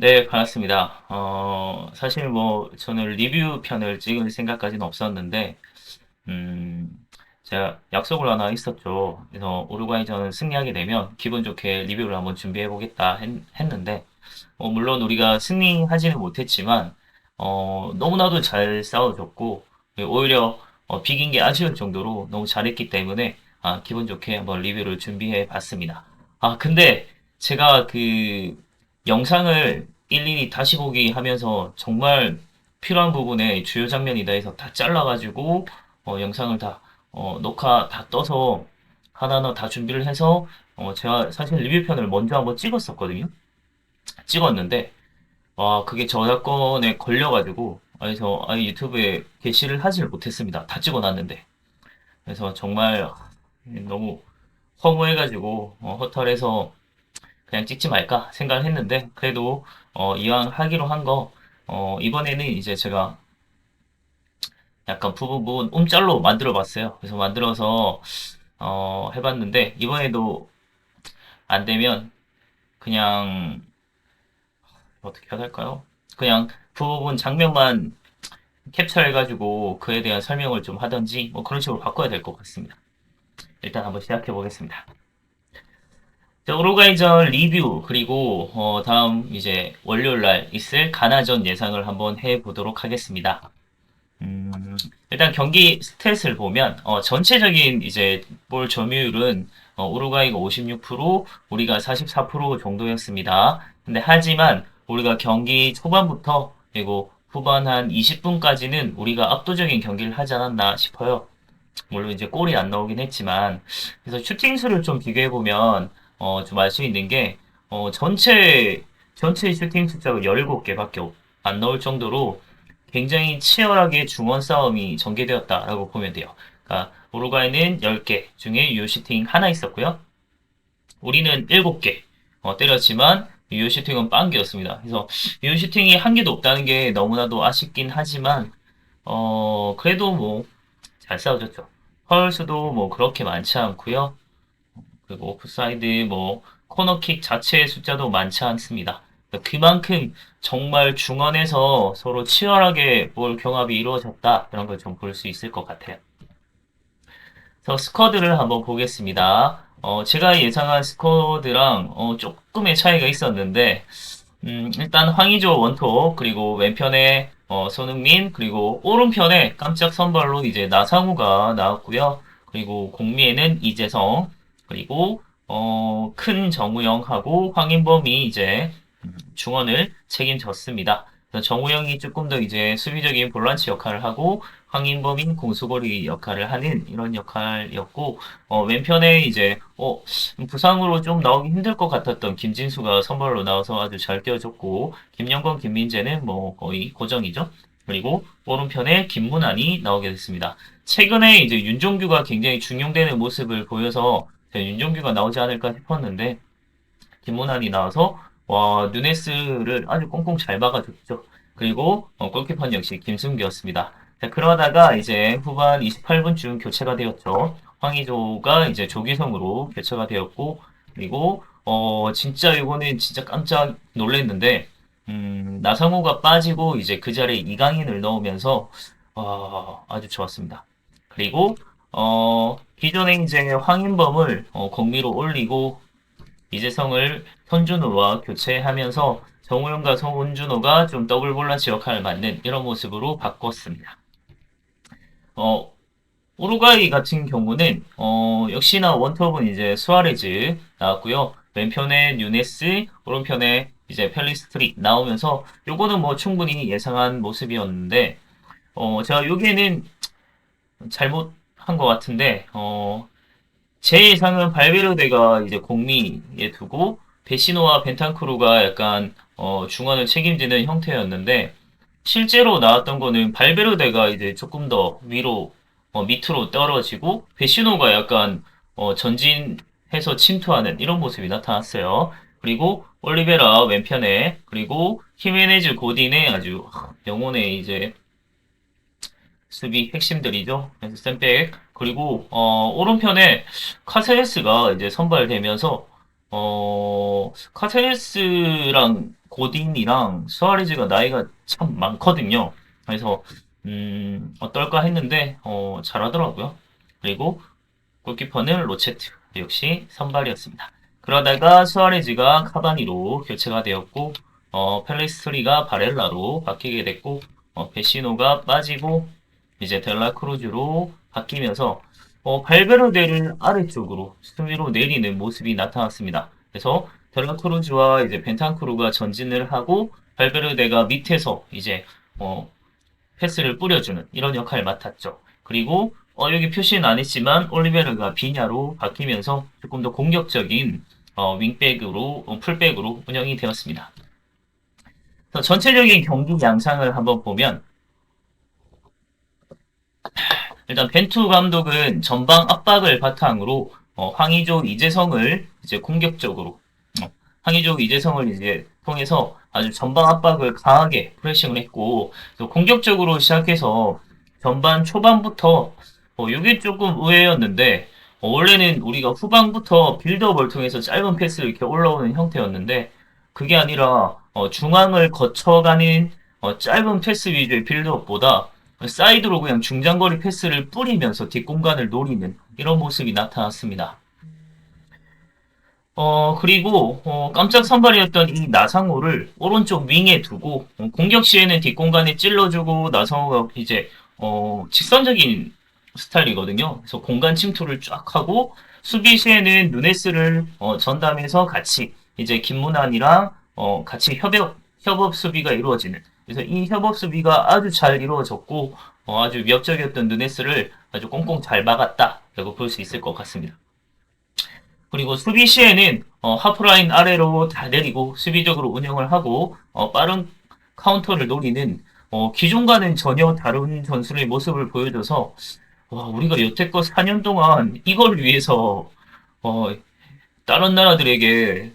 네, 반갑습니다. 사실 뭐, 저는 리뷰 편을 찍을 생각까지는 없었는데, 음, 제가 약속을 하나 있었죠. 그래서 우루과이전 승리하게 되면 기분 좋게 리뷰를 한번 준비해보겠다 했는데, 물론 우리가 승리하지는 못했지만, 너무나도 잘 싸워줬고, 오히려 비긴 게 아쉬울 정도로 너무 잘했기 때문에, 기분 좋게 한번 리뷰를 준비해 봤습니다. 근데 제가 그 영상을 일일이 다시 보기 하면서 정말 필요한 부분에 주요 장면이다 해서 다 잘라가지고, 영상을 다, 녹화 다 떠서 하나하나 다 준비를 해서, 제가 사실 리뷰편을 먼저 한번 찍었었거든요. 찍었는데, 그게 저작권에 걸려가지고, 그래서 아예 유튜브에 게시를 하지를 못했습니다. 다 찍어놨는데. 그래서 정말 너무 허무해가지고, 허탈해서 그냥 찍지 말까 생각을 했는데, 그래도, 이왕 하기로 한 거, 이번에는 이제 제가 약간 부분 움짤로 만들어 봤어요. 그래서 만들어서, 해봤는데, 이번에도 안 되면 그냥, 어떻게 해야 될까요? 그냥 부분 장면만 캡처해가지고 그에 대한 설명을 좀 하든지 뭐 그런 식으로 바꿔야 될 것 같습니다. 일단 한번 시작해 보겠습니다. 자, 오르가이전 리뷰 그리고 다음 이제 월요일 날 있을 가나전 예상을 한번 해 보도록 하겠습니다. 음, 일단 경기 스탯을 보면 전체적인 이제 볼 점유율은 우루과이가 56%, 우리가 44% 정도였습니다. 근데 하지만 우리가 경기 초반부터 그리고 후반 한 20분까지는 우리가 압도적인 경기를 하지 않았나 싶어요. 물론 이제 골이 안 나오긴 했지만 그래서 슈팅 수를 좀 비교해 보면 좀 알 수 있는 게 전체 슈팅 숫자가 17개밖에 안 나올 정도로 굉장히 치열하게 중원 싸움이 전개되었다라고 보면 돼요. 그러니까 우루과이는 10개 중에 유효 슈팅 하나 있었고요. 우리는 7개 때렸지만 유효 슈팅은 빵개였습니다. 그래서 유효 슈팅이 한 개도 없다는 게 너무나도 아쉽긴 하지만 그래도 뭐 잘 싸워줬죠. 파울 수도 뭐 그렇게 많지 않고요. 그리고 오프사이드 뭐 코너킥 자체의 숫자도 많지 않습니다. 그만큼 정말 중원에서 서로 치열하게 볼 경합이 이루어졌다 이런 걸 좀 볼 수 있을 것 같아요. 그래서 스쿼드를 한번 보겠습니다. 제가 예상한 스쿼드랑 조금의 차이가 있었는데 일단 황의조 원톱, 그리고 왼편에 손흥민, 그리고 오른편에 깜짝 선발로 이제 나상우가 나왔고요. 그리고 공미에는 이재성, 그리고 큰 정우영하고 황인범이 이제 중원을 책임졌습니다. 그래서 정우영이 조금 더 이제 수비적인 볼란치 역할을 하고 황인범인 공수거리 역할을 하는 이런 역할이었고 왼편에 이제 부상으로 좀 나오기 힘들 것 같았던 김진수가 선발로 나와서 아주 잘 뛰어줬고 김영건, 김민재는 뭐 거의 고정이죠. 그리고 오른편에 김문환이 나오게 됐습니다. 최근에 이제 윤종규가 굉장히 중용되는 모습을 보여서 윤종규가 나오지 않을까 싶었는데 김문환이 나와서 와 누네스를 아주 꽁꽁 잘 막아줬죠. 그리고 골키퍼는 역시 김승규였습니다. 자, 그러다가 이제 후반 28분쯤 교체가 되었죠. 황의조가 이제 조기성으로 교체가 되었고 그리고 진짜 이거는 진짜 깜짝 놀랐는데 나상호가 빠지고 이제 그 자리에 이강인을 넣으면서 아주 좋았습니다. 그리고 기존에 이제 황인범을 공미로 올리고 이재성을 손준호와 교체하면서 정우영과 손준호가 좀 더블 볼란치 역할을 맡는 이런 모습으로 바꿨습니다. 어, 우루과이 같은 경우는 역시나 원톱은 이제 수아레즈 나왔고요. 왼편에 뉴네스, 오른편에 이제 펠리스트리 나오면서 요거는 뭐 충분히 예상한 모습이었는데 제가 여기에는 잘못한 것 같은데 제 예상은 발베르데가 이제 공미에 두고 베시노와 벤탄쿠르가 약간 중원을 책임지는 형태였는데 실제로 나왔던 거는 발베르데가 이제 조금 더 위로 밑으로 떨어지고 베시노가 약간 전진해서 침투하는 이런 모습이 나타났어요. 그리고 올리베라 왼편에 그리고 히메네즈 고딘의 아주 영혼의 이제 수비 핵심들이죠. 그래서 샌백 그리고 오른편에 카세레스가 이제 선발되면서 카세레스랑 고딘이랑 수아레즈가 나이가 참 많거든요. 그래서 어떨까 했는데 잘하더라고요. 그리고 골키퍼는 로체트 역시 선발이었습니다. 그러다가 수아레즈가 카바니로 교체가 되었고 펠리스트리가 바렐라로 바뀌게 됐고 베시노가 빠지고 이제 델라크루즈로 바뀌면서 발베르데를 아래쪽으로 수비로 내리는 모습이 나타났습니다. 그래서 델라크루즈와 이제 벤탄쿠르가 전진을 하고 발베르데가 밑에서 이제 어, 패스를 뿌려주는 이런 역할을 맡았죠. 그리고 여기 표시는 안 했지만 올리베르가 비냐로 바뀌면서 조금 더 공격적인 윙백으로 풀백으로 운영이 되었습니다. 전체적인 경기 양상을 한번 보면 일단 벤투 감독은 전방 압박을 바탕으로 황의조 이재성을 이제 공격적으로 황의조 이재성을 이제 통해서 아주 전방 압박을 강하게 프레싱을 했고 공격적으로 시작해서 전반 초반부터 이게 조금 의외였는데 원래는 우리가 후반부터 빌드업을 통해서 짧은 패스를 이렇게 올라오는 형태였는데 그게 아니라 중앙을 거쳐가는 짧은 패스 위주의 빌드업보다 사이드로 그냥 중장거리 패스를 뿌리면서 뒷공간을 노리는 이런 모습이 나타났습니다. 그리고, 깜짝 선발이었던 이 나상호를 오른쪽 윙에 두고, 공격 시에는 뒷공간에 찔러주고, 나상호가 이제, 직선적인 스타일이거든요. 그래서 공간 침투를 쫙 하고, 수비 시에는 누네스를, 전담해서 같이, 이제 김문환이랑, 같이 협업 수비가 이루어지는. 그래서 이 협업 수비가 아주 잘 이루어졌고, 아주 위협적이었던 누네스를 아주 꽁꽁 잘 막았다라고 볼 수 있을 것 같습니다. 그리고 수비 시에는 하프라인 아래로 다 내리고 수비적으로 운영을 하고 빠른 카운터를 노리는 기존과는 전혀 다른 전술의 모습을 보여줘서 와, 우리가 여태껏 4년 동안 이걸 위해서 어, 다른 나라들에게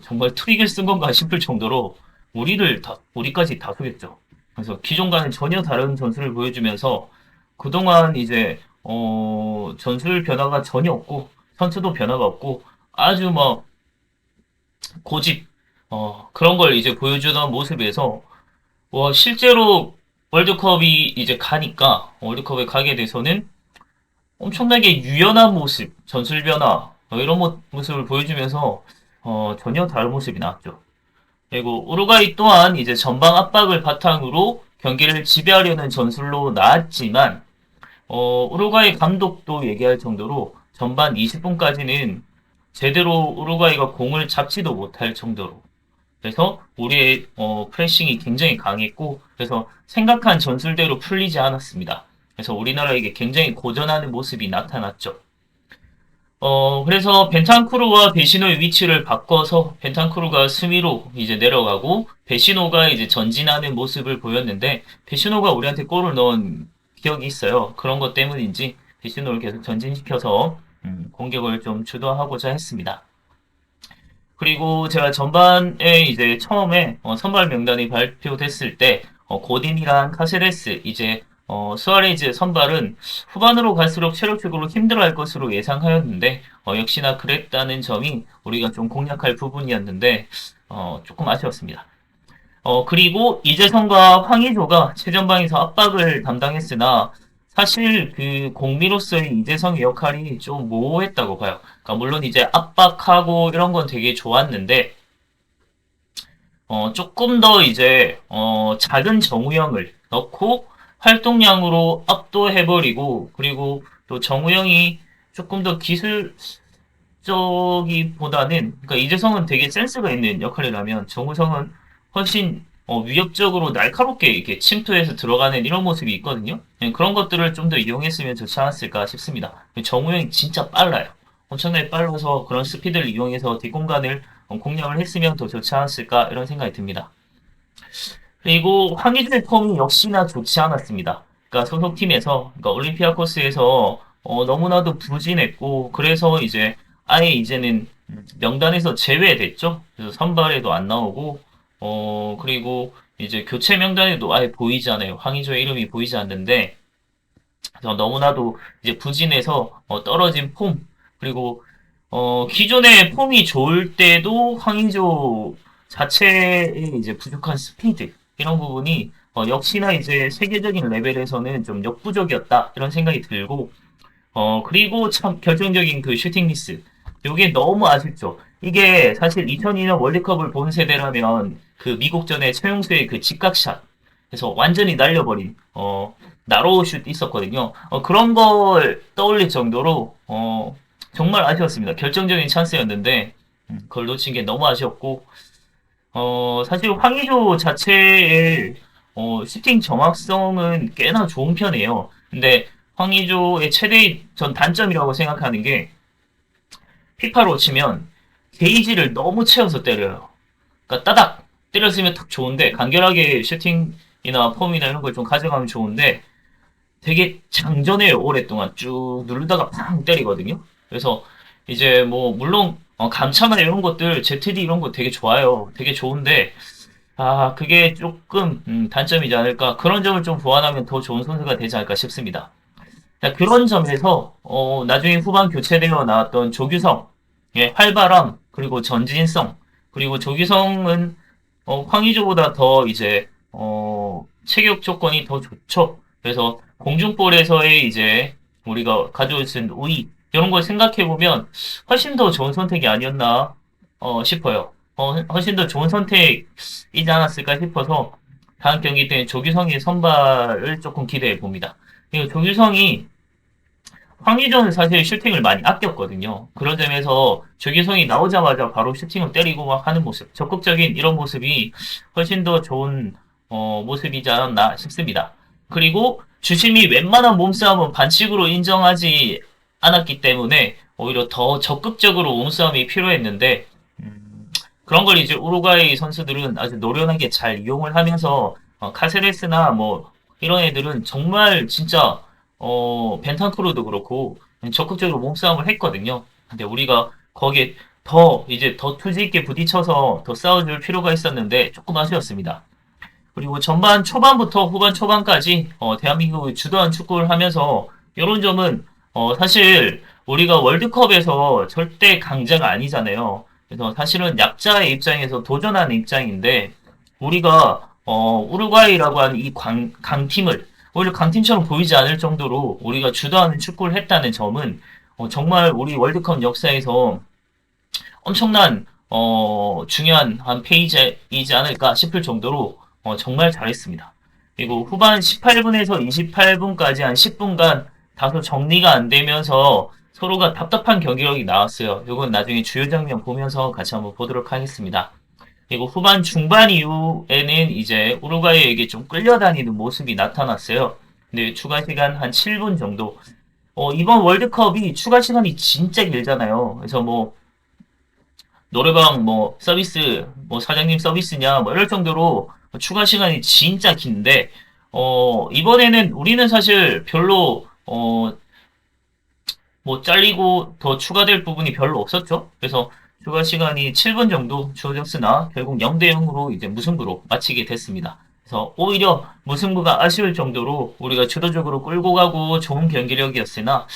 정말 트릭을 쓴 건가 싶을 정도로 우리까지 다수겠죠. 그래서 기존과는 전혀 다른 전술을 보여주면서 그동안 이제 전술 변화가 전혀 없고 선수도 변화가 없고 아주 뭐 고집 그런 걸 이제 보여주던 모습에서 와 실제로 월드컵이 이제 가니까 월드컵에 가게 돼서는 엄청나게 유연한 모습, 전술 변화 이런 모습을 보여주면서 전혀 다른 모습이 나왔죠. 그리고 우루과이 또한 이제 전방 압박을 바탕으로 경기를 지배하려는 전술로 나왔지만 우루과이 감독도 얘기할 정도로 전반 20분까지는 제대로 우루과이가 공을 잡지도 못할 정도로 그래서 우리의 프레싱이 굉장히 강했고 그래서 생각한 전술대로 풀리지 않았습니다. 그래서 우리나라에게 굉장히 고전하는 모습이 나타났죠. 그래서 벤탄쿠르와 베시노의 위치를 바꿔서 벤탄쿠르가 수미로 이제 내려가고 베시노가 이제 전진하는 모습을 보였는데 베시노가 우리한테 골을 넣은 기억이 있어요. 그런 것 때문인지 베시노를 계속 전진시켜서 공격을 좀 주도하고자 했습니다. 그리고 제가 전반에 이제 처음에 선발 명단이 발표됐을 때 고딘이랑 카세레스 이제 수아레즈 선발은 후반으로 갈수록 체력적으로 힘들어할 것으로 예상하였는데 역시나 그랬다는 점이 우리가 좀 공략할 부분이었는데 조금 아쉬웠습니다. 그리고 이재성과 황의조가 최전방에서 압박을 담당했으나 사실 그 공미로서의 이재성의 역할이 좀 모호했다고 봐요. 그러니까 물론 이제 압박하고 이런 건 되게 좋았는데 조금 더 이제 작은 정우영을 넣고 활동량으로 압도해버리고 그리고 또 정우영이 조금 더 기술적이보다는 그러니까 이재성은 되게 센스가 있는 역할이라면 정우성은 훨씬 위협적으로 날카롭게 이렇게 침투해서 들어가는 이런 모습이 있거든요. 그런 것들을 좀 더 이용했으면 좋지 않았을까 싶습니다. 정우영이 진짜 빨라요. 엄청나게 빨라서 그런 스피드를 이용해서 뒷공간을 공략을 했으면 더 좋지 않았을까 이런 생각이 듭니다. 그리고 황희준의 폼이 역시나 좋지 않았습니다. 그러니까 소속팀에서, 그러니까 올림피아코스에서 너무나도 부진했고, 그래서 이제 아예 이제는 명단에서 제외됐죠. 그래서 선발에도 안 나오고, 그리고 이제 교체 명단에도 아예 보이지 않아요. 황희조의 이름이 보이지 않는데, 그래서 너무나도 이제 부진해서 떨어진 폼, 그리고 기존에 폼이 좋을 때도 황의조 자체의 이제 부족한 스피드 이런 부분이 역시나 이제 세계적인 레벨에서는 좀 역부족이었다 이런 생각이 들고 그리고 참 결정적인 그 슈팅 미스. 요게 너무 아쉽죠. 이게 사실 2002년 월드컵을 본 세대라면 그 미국전에 최용수의 그 직각샷. 그래서 완전히 날려버린, 나로우 슛 있었거든요. 그런 걸 떠올릴 정도로, 정말 아쉬웠습니다. 결정적인 찬스였는데, 그걸 놓친 게 너무 아쉬웠고, 사실 황의조 자체의 슈팅 정확성은 꽤나 좋은 편이에요. 근데 황의조의 최대 전 단점이라고 생각하는 게 피파로 치면 게이지를 너무 채워서 때려요. 그러니까 따닥 때렸으면 딱 좋은데 간결하게 슈팅이나 폼이나 이런 걸 좀 가져가면 좋은데 되게 장전해요. 오랫동안 쭉 누르다가 팡 때리거든요. 그래서 이제 뭐 물론 감차나 이런 것들 ZD 이런 거 되게 좋아요. 되게 좋은데 그게 조금 단점이지 않을까. 그런 점을 좀 보완하면 더 좋은 선수가 되지 않을까 싶습니다. 자, 그런 점에서 나중에 후반 교체되어 나왔던 조규성, 예, 활발함, 그리고 전진성, 그리고 조규성은 황의조보다 더 이제 체격 조건이 더 좋죠. 그래서 공중볼에서의 이제 우리가 가져올 수 있는 우위 이런 걸 생각해 보면 훨씬 더 좋은 선택이 아니었나 싶어요. 훨씬 더 좋은 선택이지 않았을까 싶어서 다음 경기 때 조규성의 선발을 조금 기대해 봅니다. 그리고 조규성이 황의조는 사실 슈팅을 많이 아꼈거든요. 그런 점에서 조규성이 나오자마자 바로 슈팅을 때리고 막 하는 모습, 적극적인 이런 모습이 훨씬 더 좋은 모습이지 않았나 싶습니다. 그리고 주심이 웬만한 몸싸움은 반칙으로 인정하지 않았기 때문에 오히려 더 적극적으로 몸싸움이 필요했는데 그런 걸 이제 우루과이 선수들은 아주 노련하게 잘 이용을 하면서 카세레스나 뭐 이런 애들은 정말 진짜 벤탄크루도 그렇고 적극적으로 몸싸움을 했거든요. 근데 우리가 거기에 더 이제 더 투지 있게 부딪혀서 더 싸워줄 필요가 있었는데 조금 아쉬웠습니다. 그리고 전반 초반부터 후반 초반까지 대한민국이 주도한 축구를 하면서 이런 점은 사실 우리가 월드컵에서 절대 강자가 아니잖아요. 그래서 사실은 약자의 입장에서 도전하는 입장인데 우리가 우루과이라고 하는 이 강팀을 오히려 강팀처럼 보이지 않을 정도로 우리가 주도하는 축구를 했다는 점은 정말 우리 월드컵 역사에서 엄청난 중요한 한 페이지이지 않을까 싶을 정도로 정말 잘했습니다. 그리고 후반 18분에서 28분까지 한 10분간 다소 정리가 안 되면서 서로가 답답한 경기력이 나왔어요. 이건 나중에 주요 장면 보면서 같이 한번 보도록 하겠습니다. 그리고 후반 중반 이후에는 이제 우루과이에게 좀 끌려다니는 모습이 나타났어요. 근데 추가 시간 한 7분 정도. 이번 월드컵이 추가 시간이 진짜 길잖아요. 그래서 뭐 노래방 뭐 서비스 뭐 사장님 서비스냐 뭐 이럴 정도로 추가 시간이 진짜 긴데 이번에는 우리는 사실 별로 뭐 잘리고 더 추가될 부분이 별로 없었죠. 그래서 추가 시간이 7분 정도 주어졌으나 결국 0대 0으로 이제 무승부로 마치게 됐습니다. 그래서 오히려 무승부가 아쉬울 정도로 우리가 주도적으로 끌고 가고 좋은 경기력이었으나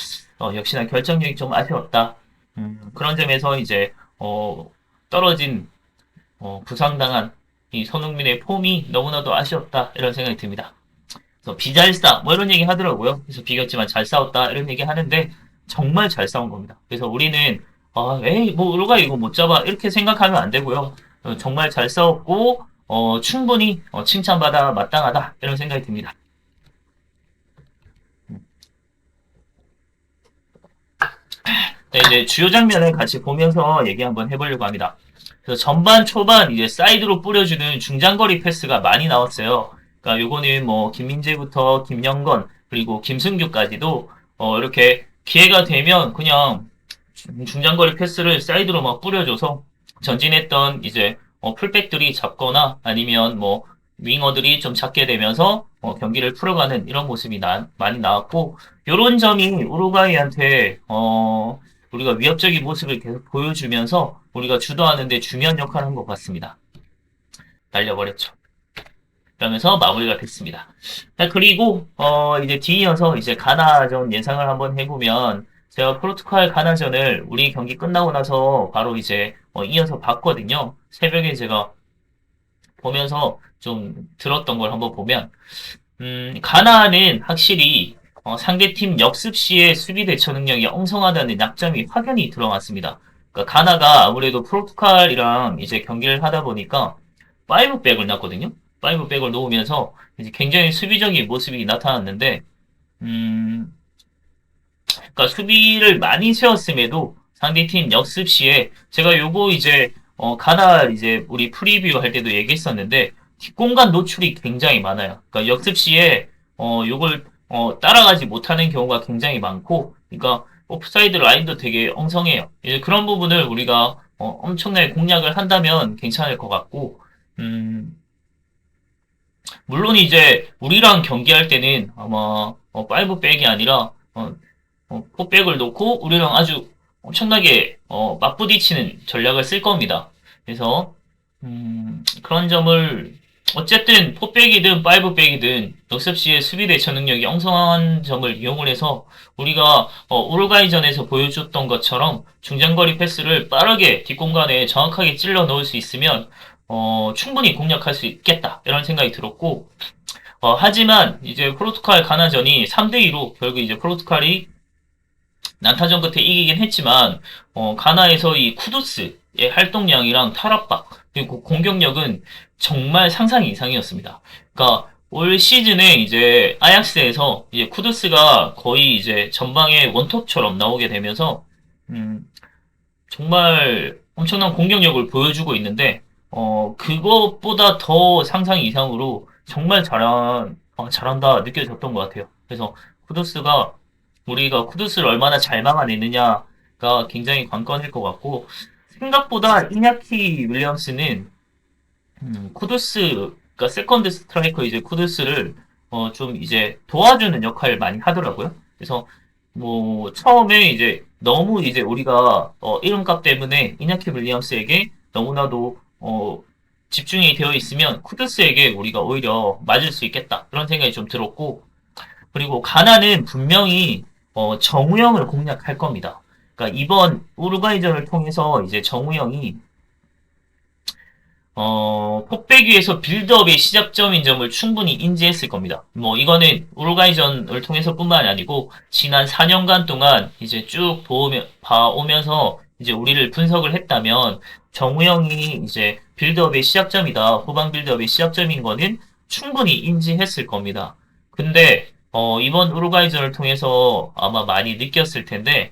역시나 결정력이 좀 아쉬웠다. 그런 점에서 이제 떨어진 부상당한 이 손흥민의 폼이 너무나도 아쉬웠다 이런 생각이 듭니다. 그래서 비잘싸 뭐 이런 얘기 하더라고요. 그래서 비겼지만 잘 싸웠다 이런 얘기 하는데 정말 잘 싸운 겁니다. 그래서 우리는 에이 뭐 우리가 이거 못 잡아 이렇게 생각하면 안 되고요. 정말 잘 싸웠고 충분히 칭찬받아 마땅하다 이런 생각이 듭니다. 네, 이제 주요 장면을 같이 보면서 얘기 한번 해보려고 합니다. 그래서 전반, 초반 이제 사이드로 뿌려주는 중장거리 패스가 많이 나왔어요. 그러니까 요거는 뭐 김민재부터 김영건 그리고 김승규까지도 이렇게 기회가 되면 그냥 중장거리 패스를 사이드로 막 뿌려줘서 전진했던 이제 풀백들이 잡거나 아니면 뭐 윙어들이 좀 잡게 되면서 경기를 풀어가는 이런 모습이 많이 나왔고 요런 점이 우루과이한테 우리가 위협적인 모습을 계속 보여주면서 우리가 주도하는 데 중요한 역할을 한 것 같습니다. 날려버렸죠. 그러면서 마무리가 됐습니다. 자, 그리고 이제 뒤이어서 이제 가나전 예상을 한번 해보면 제가 포르투갈 가나전을 우리 경기 끝나고 나서 바로 이제 이어서 봤거든요. 새벽에 제가 보면서 좀 들었던 걸 한번 보면, 가나는 확실히 상대팀 역습 시에 수비 대처 능력이 엉성하다는 약점이 확연히 드러났습니다. 그러니까 가나가 아무래도 포르투갈이랑 이제 경기를 하다 보니까 5백을 놨거든요. 5백을 놓으면서 이제 굉장히 수비적인 모습이 나타났는데, 음, 그러니까 수비를 많이 세웠음에도 상대팀 역습 시에 제가 요거 이제 가나 이제 우리 프리뷰 할 때도 얘기했었는데 뒷공간 노출이 굉장히 많아요. 그러니까 역습 시에 요걸 따라가지 못하는 경우가 굉장히 많고, 그러니까 오프사이드 라인도 되게 엉성해요. 이제 그런 부분을 우리가 엄청나게 공략을 한다면 괜찮을 것 같고, 음, 물론 이제 우리랑 경기할 때는 아마 5백이 아니라 포백을 놓고 우리랑 아주 엄청나게 맞부딪히는 전략을 쓸 겁니다. 그래서 그런 점을 어쨌든 포백이든 파이브백이든 역습시의 수비 대처 능력이 엉성한 점을 이용을 해서 우리가 우루과이전에서 보여줬던 것처럼 중장거리 패스를 빠르게 뒷공간에 정확하게 찔러 넣을 수 있으면 충분히 공략할 수 있겠다 이런 생각이 들었고, 하지만 이제 포르투갈 가나전이 3대2로 결국 이제 포르투갈이 난타전 끝에 이기긴 했지만 가나에서 이 쿠두스의 활동량이랑 탈압박 그리고 공격력은 정말 상상 이상이었습니다. 그러니까 올 시즌에 이제 아약스에서 이제 쿠두스가 거의 이제 전방의 원톱처럼 나오게 되면서 음, 정말 엄청난 공격력을 보여주고 있는데 그것보다 더 상상 이상으로 정말 잘한다 느껴졌던 것 같아요. 그래서 쿠두스가 우리가 쿠두스를 얼마나 잘 막아내느냐가 굉장히 관건일 것 같고, 생각보다 이냐키 윌리엄스는 쿠두스, 그러니까 세컨드 스트라이커 이제 쿠두스를 좀 이제 도와주는 역할을 많이 하더라고요. 그래서 뭐 처음에 이제 너무 이제 우리가 이름값 때문에 이냐키 윌리엄스에게 너무나도 집중이 되어 있으면 쿠두스에게 우리가 오히려 맞을 수 있겠다 그런 생각이 좀 들었고, 그리고 가나는 분명히 정우영을 공략할 겁니다. 그러니까 이번 우루과이전을 통해서 이제 정우영이 폭배기에서 빌드업의 시작점인 점을 충분히 인지했을 겁니다. 뭐 이거는 우루과이전을 통해서뿐만이 아니고 지난 4년간 동안 이제 쭉 봐오면서 이제 우리를 분석을 했다면 정우영이 이제 빌드업의 시작점이다, 후방 빌드업의 시작점인 거는 충분히 인지했을 겁니다. 근데 이번 우루과이전을 통해서 아마 많이 느꼈을 텐데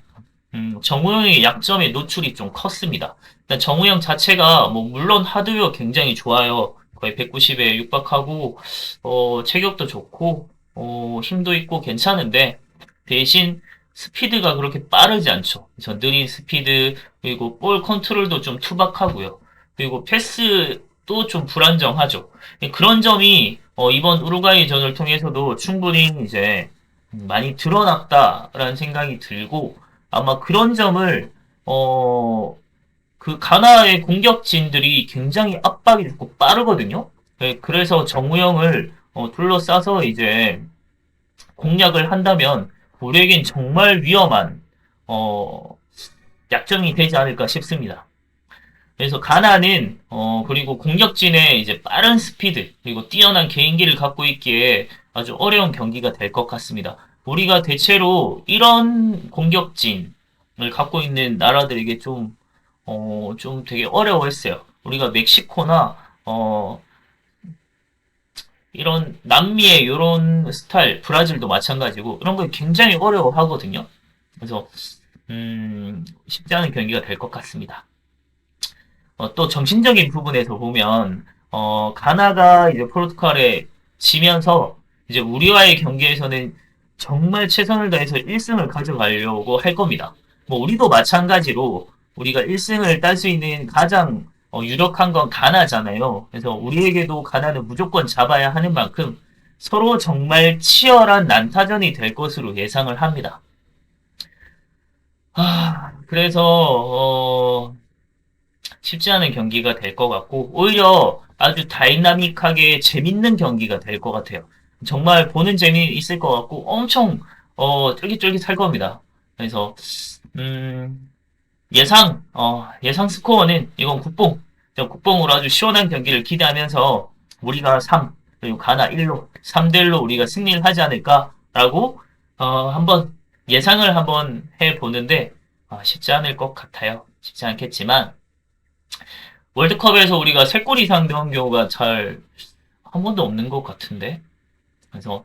정우영의 약점의 노출이 좀 컸습니다. 일단 정우영 자체가 뭐 물론 하드웨어 굉장히 좋아요. 거의 190에 육박하고 체격도 좋고 힘도 있고 괜찮은데 대신 스피드가 그렇게 빠르지 않죠. 그래서 느린 스피드 그리고 볼 컨트롤도 좀 투박하고요. 그리고 패스도 좀 불안정하죠. 그런 점이 이번 우루과이전을 통해서도 충분히 이제 많이 드러났다라는 생각이 들고, 아마 그런 점을 그 가나의 공격진들이 굉장히 압박이 좋고 빠르거든요. 네, 그래서 정우영을 둘러싸서 이제 공략을 한다면 우리에겐 정말 위험한 어, 약점이 되지 않을까 싶습니다. 그래서 가나는 그리고 공격진의 이제 빠른 스피드 그리고 뛰어난 개인기를 갖고 있기에 아주 어려운 경기가 될 것 같습니다. 우리가 대체로 이런 공격진을 갖고 있는 나라들에게 좀 되게 어려워했어요. 우리가 멕시코나 이런 남미의 이런 스타일, 브라질도 마찬가지고 이런 걸 굉장히 어려워하거든요. 그래서 쉽지 않은 경기가 될 것 같습니다. 또 정신적인 부분에서 보면 가나가 이제 포르투갈에 지면서 이제 우리와의 경기에서는 정말 최선을 다해서 1승을 가져가려고 할 겁니다. 뭐 우리도 마찬가지로 우리가 1승을 딸 수 있는 가장 유력한 건 가나잖아요. 그래서 우리에게도 가나는 무조건 잡아야 하는 만큼 서로 정말 치열한 난타전이 될 것으로 예상을 합니다. 그래서 쉽지 않은 경기가 될 것 같고, 오히려 아주 다이나믹하게 재밌는 경기가 될 것 같아요. 정말 보는 재미 있을 것 같고, 엄청, 쫄깃쫄깃할 겁니다. 그래서, 예상 스코어는 이건 국뽕. 국뽕으로 아주 시원한 경기를 기대하면서 우리가 3, 그리고 가나 1로, 3대1로 우리가 승리를 하지 않을까라고 한번 예상을 한번 해보는데 쉽지 않을 것 같아요. 쉽지 않겠지만 월드컵에서 우리가 3골 이상 넣은 경우가 잘 한 번도 없는 것 같은데 그래서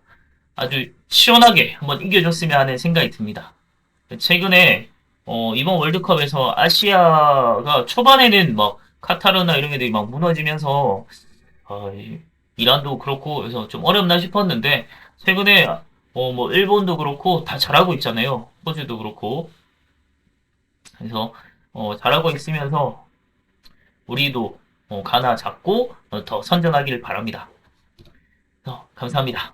아주 시원하게 한번 이겨줬으면 하는 생각이 듭니다. 최근에 이번 월드컵에서 아시아가 초반에는 막 카타르나 이런 애들이 막 무너지면서 이란도 그렇고 그래서 좀 어렵나 싶었는데 최근에 뭐 일본도 그렇고 다 잘하고 있잖아요. 호주도 그렇고 그래서 잘하고 있으면서 우리도 가나 잡고 더 선전하기를 바랍니다. 감사합니다.